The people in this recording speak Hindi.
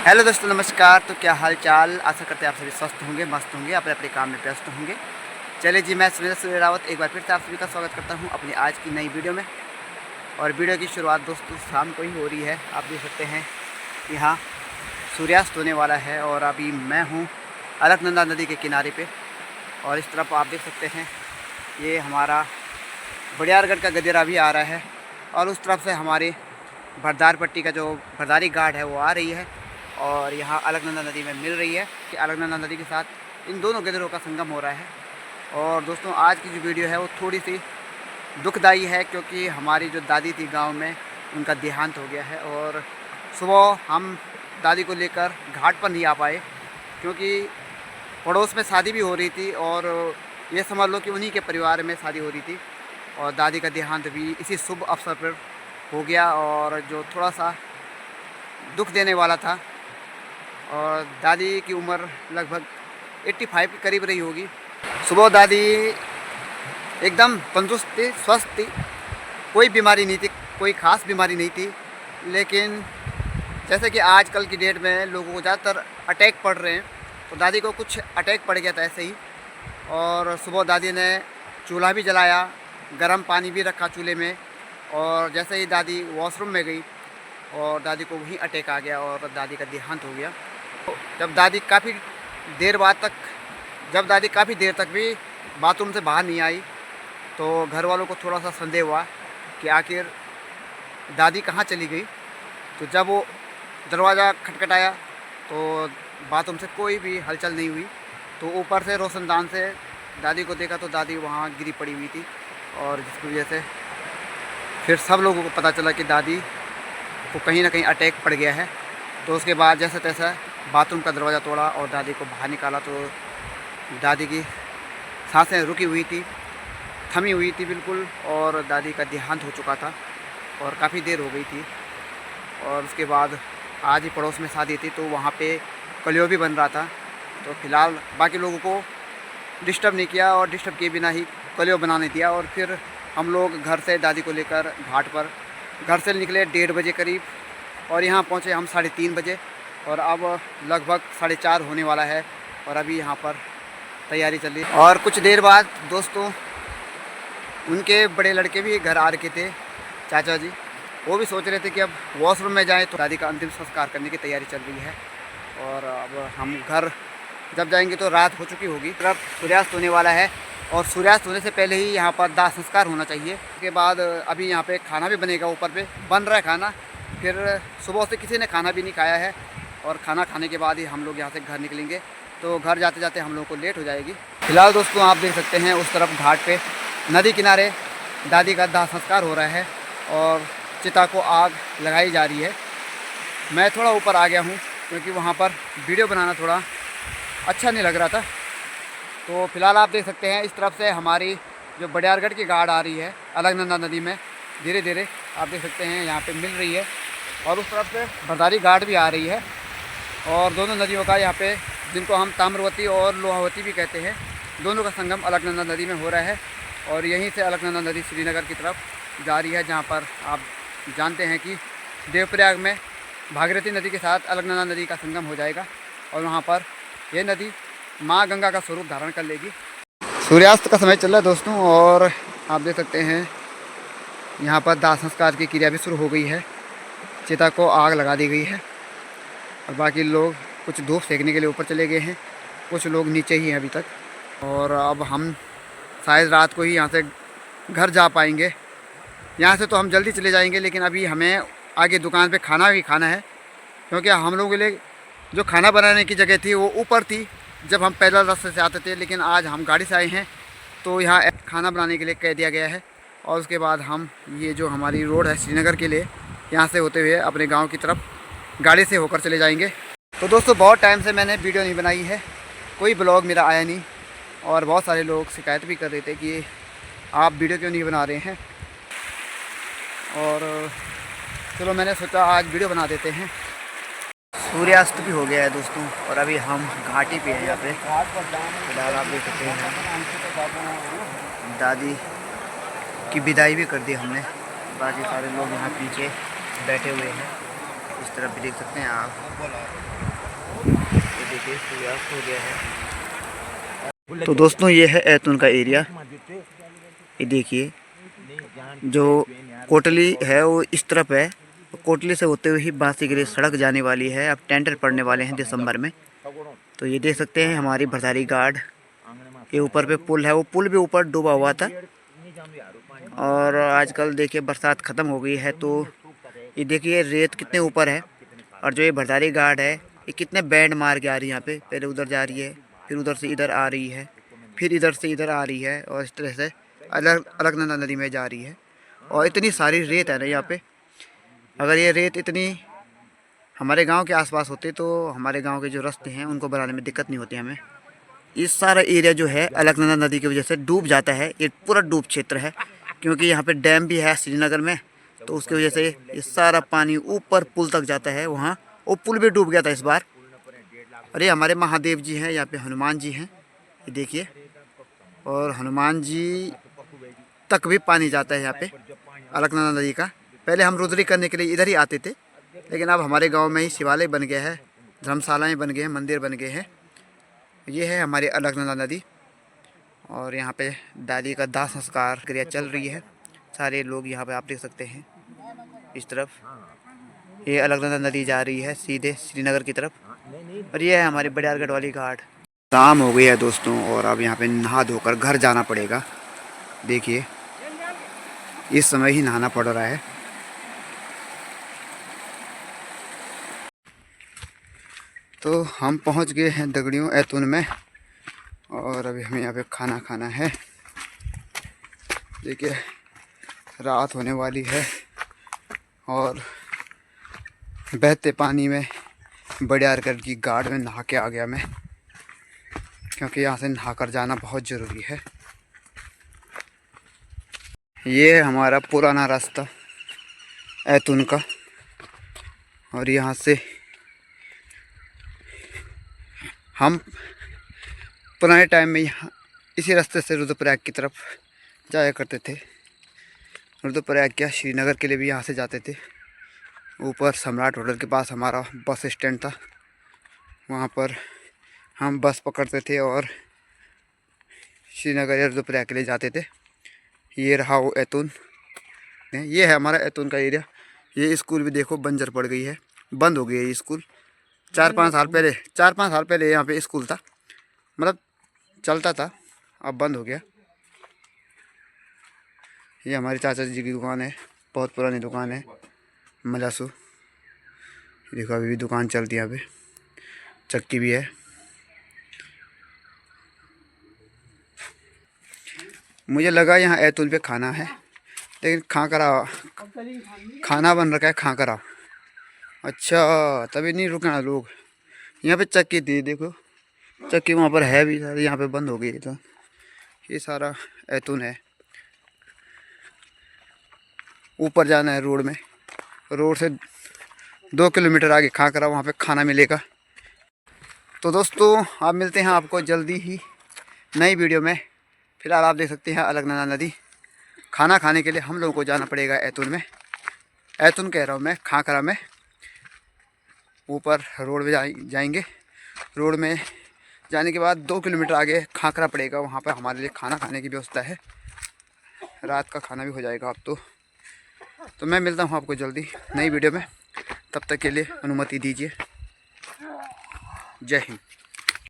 हेलो दोस्तों, नमस्कार। तो क्या हाल चाल, आशा करते हैं आप सभी स्वस्थ होंगे, मस्त होंगे, अपने अपने काम में व्यस्त होंगे। चलिए जी, मैं सूर्य रावत एक बार फिर से आप सभी का स्वागत करता हूं अपनी आज की नई वीडियो में। और वीडियो की शुरुआत दोस्तों शाम को ही हो रही है। आप देख सकते हैं यहाँ सूर्यास्त होने वाला है और अभी मैं हूँ अलकनंदा नदी के किनारे पे। और इस तरफ आप देख सकते हैं ये हमारा बड़ियारगढ़ का गदेरा भी आ रहा है और उस तरफ से हमारे भरदार पट्टी का जो भरदारी घाट है वो आ रही है और यहाँ अलकनंदा नदी में मिल रही है कि अलकनंदा नदी के साथ इन दोनों गदेरों का संगम हो रहा है। और दोस्तों आज की जो वीडियो है वो थोड़ी सी दुखदाई है क्योंकि हमारी जो दादी थी गांव में, उनका देहांत हो गया है और सुबह हम दादी को लेकर घाट पर नहीं आ पाए क्योंकि पड़ोस में शादी भी हो रही थी और ये समझ लो कि उन्हीं के परिवार में शादी हो रही थी और दादी का देहांत भी इसी शुभ अवसर पर हो गया और जो थोड़ा सा दुख देने वाला था। और दादी की उम्र लगभग 85 के करीब रही होगी। सुबह दादी एकदम तंदुरुस्त थी, स्वस्थ थी, कोई बीमारी नहीं थी, कोई ख़ास बीमारी नहीं थी। लेकिन जैसे कि आजकल की डेट में लोगों को ज़्यादातर अटैक पड़ रहे हैं, तो दादी को कुछ अटैक पड़ गया था ऐसे ही। और सुबह दादी ने चूल्हा भी जलाया, गर्म पानी भी रखा चूल्हे में और जैसे ही दादी वॉशरूम में गई और दादी को वहीं अटैक आ गया और दादी का देहांत हो गया। तो जब दादी काफ़ी देर तक भी बाथरूम से बाहर नहीं आई तो घर वालों को थोड़ा सा संदेह हुआ कि आखिर दादी कहाँ चली गई। तो जब वो दरवाज़ा खटखटाया तो बाथरूम से कोई भी हलचल नहीं हुई। तो ऊपर से रोशनदान से दादी को देखा तो दादी वहाँ गिरी पड़ी हुई थी और जिसकी वजह से फिर सब लोगों को पता चला कि दादी को कहीं ना कहीं अटैक पड़ गया है। तो उसके बाद जैसे तैसा बाथरूम का दरवाज़ा तोड़ा और दादी को बाहर निकाला तो दादी की सांसें रुकी हुई थी, थमी हुई थी बिल्कुल और दादी का देहांत हो चुका था और काफ़ी देर हो गई थी। और उसके बाद आज ही पड़ोस में शादी थी तो वहाँ पे कलियो भी बन रहा था। तो फिलहाल बाकी लोगों को डिस्टर्ब नहीं किया और डिस्टर्ब किए बिना ही कलियो बनाने दिया। और फिर हम लोग घर से दादी को लेकर घाट पर घर से निकले 1:30 बजे करीब और यहाँ पहुँचे हम 3:30 बजे और अब लगभग 4:30 होने वाला है और अभी यहाँ पर तैयारी चल रही है। और कुछ देर बाद दोस्तों उनके बड़े लड़के भी घर आ रखे थे, चाचा जी। वो भी सोच रहे थे कि अब वॉशरूम में जाएं तो दादी का अंतिम संस्कार करने की तैयारी चल रही है। और अब हम घर जब जाएंगे तो रात हो चुकी होगी, तब सूर्यास्त होने वाला है और सूर्यास्त होने से पहले ही यहाँ पर दाह संस्कार होना चाहिए। उसके बाद अभी यहाँ पे खाना भी बनेगा, ऊपर पे बन रहा है खाना। फिर सुबह से किसी ने खाना भी नहीं खाया है और खाना खाने के बाद ही हम लोग यहाँ से घर निकलेंगे। तो घर जाते जाते हम लोग को लेट हो जाएगी। फिलहाल दोस्तों आप देख सकते हैं उस तरफ घाट पे नदी किनारे दादी का दाह संस्कार हो रहा है और चिता को आग लगाई जा रही है। मैं थोड़ा ऊपर आ गया हूँ क्योंकि वहाँ पर वीडियो बनाना थोड़ा अच्छा नहीं लग रहा था। तो फिलहाल आप देख सकते हैं इस तरफ से हमारी जो बड़ियारगढ़ की घाट आ रही है अलकनंदा नदी में, धीरे धीरे आप देख सकते हैं यहाँ पे मिल रही है। और उस तरफ से भरदारी घाट भी आ रही है और दोनों नदियों का यहाँ पे, जिनको हम ताम्रवती और लोहावती भी कहते हैं, दोनों का संगम अलकनंदा नदी में हो रहा है। और यहीं से अलकनंदा नदी श्रीनगर की तरफ जा रही है, जहाँ पर आप जानते हैं कि देवप्रयाग में भागीरथी नदी के साथ अलकनंदा नदी का संगम हो जाएगा और वहाँ पर यह नदी माँ गंगा का स्वरूप धारण कर लेगी। सूर्यास्त का समय चल रहा है दोस्तों और आप देख सकते हैं यहाँ पर दाह संस्कार की क्रिया भी शुरू हो गई है। चिता को आग लगा दी गई है और बाकी लोग कुछ धूप सेकने के लिए ऊपर चले गए हैं, कुछ लोग नीचे ही हैं अभी तक। और अब हम शायद रात को ही यहाँ से घर जा पाएंगे। यहाँ से तो हम जल्दी चले जाएंगे लेकिन अभी हमें आगे दुकान पे खाना भी खाना है क्योंकि हम लोगों के लिए जो खाना बनाने की जगह थी वो ऊपर थी जब हम पैदल रास्ते से आते थे, लेकिन आज हम गाड़ी से आए हैं तो यहाँ खाना बनाने के लिए कह दिया गया है। और उसके बाद हम ये जो हमारी रोड है श्रीनगर के लिए, यहाँ से होते हुए अपने गांव की तरफ गाड़ी से होकर चले जाएंगे। तो दोस्तों बहुत टाइम से मैंने वीडियो नहीं बनाई है, कोई ब्लॉग मेरा आया नहीं और बहुत सारे लोग शिकायत भी कर रहे थे कि आप वीडियो क्यों नहीं बना रहे हैं। और चलो मैंने सोचा आज वीडियो बना देते हैं। सूर्यास्त भी हो गया है दोस्तों और अभी हम घाटी पे हैं। यहाँ पे फिलहाल आप देख सकते हैं दादी की विदाई भी कर दी हमने, बाकी सारे लोग यहाँ पीछे बैठे हुए हैं। इस तरफ भी देख सकते हैं आप। सूर्यास्त हो गया है। तो दोस्तों ये है ऐतून का एरिया। ये देखिए जो कोटली है वो इस तरफ है। कोटली से होते हुए ही बांसी के लिए सड़क जाने वाली है। अब टेंडर पड़ने वाले हैं दिसंबर में। तो ये देख सकते हैं हमारी भरतारी घाट के ऊपर पे पुल है। वो पुल भी ऊपर डूबा हुआ था और आजकल देखिए बरसात ख़त्म हो गई है तो ये देखिए रेत कितने ऊपर है। और जो ये भरतारी घाट है ये कितने बैंड मार के आ रही है यहाँ पे। पहले उधर जा रही है, फिर उधर से इधर आ रही है, फिर इधर से इधर आ रही है और इस तरह से अलग अलकनंदा नदी में जा रही है। और इतनी सारी रेत है ना यहाँ पे। अगर ये रेत इतनी हमारे गांव के आसपास होते तो हमारे गांव के जो रास्ते हैं उनको बनाने में दिक्कत नहीं होती हमें। इस सारा एरिया जो है अलकनंदा नदी की वजह से डूब जाता है। ये पूरा डूब क्षेत्र है क्योंकि यहाँ पे डैम भी है श्रीनगर में। तो उसकी वजह से ये सारा पानी ऊपर पुल तक जाता है। वहाँ वो पुल भी डूब गया था इस बार। अरे हमारे महादेव जी हैं, यहाँ पे हनुमान जी हैं, ये देखिए। और हनुमान जी तक भी पानी जाता है यहाँ पे अलकनंदा नदी का। पहले हम रुद्री करने के लिए इधर ही आते थे, लेकिन अब हमारे गांव में ही शिवालय बन गया है, धर्मशालाएं बन गए हैं, मंदिर बन गए हैं। ये है हमारी अलकनंदा नदी और यहाँ पे दादी का दाह संस्कार क्रिया चल रही है। सारे लोग यहाँ पे आप देख सकते हैं इस तरफ। ये अलकनंदा नदी जा रही है सीधे श्रीनगर की तरफ। और ये है हमारी बड़ियारगढ़ वाली घाट। शाम हो गई है दोस्तों और अब यहाँ पे नहा धोकर घर जाना पड़ेगा। देखिए इस समय ही नहाना पड़ रहा है। तो हम पहुँच गए हैं दगड़ियों ऐतून में और अभी हमें यहाँ पे खाना खाना है। देखिए रात होने वाली है और बहते पानी में बड़ियारगढ़ की घाट में नहा के आ गया मैं, क्योंकि यहाँ से नहाकर जाना बहुत ज़रूरी है। ये है हमारा पुराना रास्ता ऐतून का और यहाँ से हम पुराने टाइम में यहाँ इसी रास्ते से रुद्रप्रयाग की तरफ जाया करते थे। रुद्रप्रयाग क्या श्रीनगर के लिए भी यहाँ से जाते थे। ऊपर सम्राट होटल के पास हमारा बस स्टैंड था, वहाँ पर हम बस पकड़ते थे और श्रीनगर या रुद्रप्रयाग के लिए जाते थे। ये रहा वो ऐतून, ये है हमारा ऐतून का एरिया। ये स्कूल भी देखो बंजर पड़ गई है, बंद हो गई है ये स्कूल। 4-5 साल पहले यहाँ पे स्कूल था, मतलब चलता था, अब बंद हो गया। ये हमारी चाचा जी की दुकान है, बहुत पुरानी दुकान है, मलासू। देखो अभी भी दुकान चलती है, यहाँ पे चक्की भी है। मुझे लगा यहाँ ऐतून पे खाना है, लेकिन खाना बन रखा है खाकरा। अच्छा तभी नहीं रुकना लोग। यहाँ पे चक्की थी, देखो चक्की वहाँ पर है भी, सारी यहाँ पे बंद हो गई है। तो ये सारा ऐतून है। ऊपर जाना है रोड में, रोड से 2 किलोमीटर आगे खाकरा, वहाँ पे खाना मिलेगा। तो दोस्तों आप मिलते हैं आपको जल्दी ही नई वीडियो में। फ़िलहाल आप देख सकते हैं अलकनंदा नदी। खाना खाने के लिए हम लोगों को जाना पड़ेगा ऐतून में, ऐतून कह रहा हूँ मैं, खाकरा में। ऊपर रोड में जाएंगे। रोड में जाने के बाद 2 किलोमीटर आगे खाकरा पड़ेगा, वहाँ पर हमारे लिए खाना खाने की व्यवस्था है। रात का खाना भी हो जाएगा अब तो मैं मिलता हूँ आपको जल्दी नई वीडियो में। तब तक के लिए अनुमति दीजिए। जय हिंद।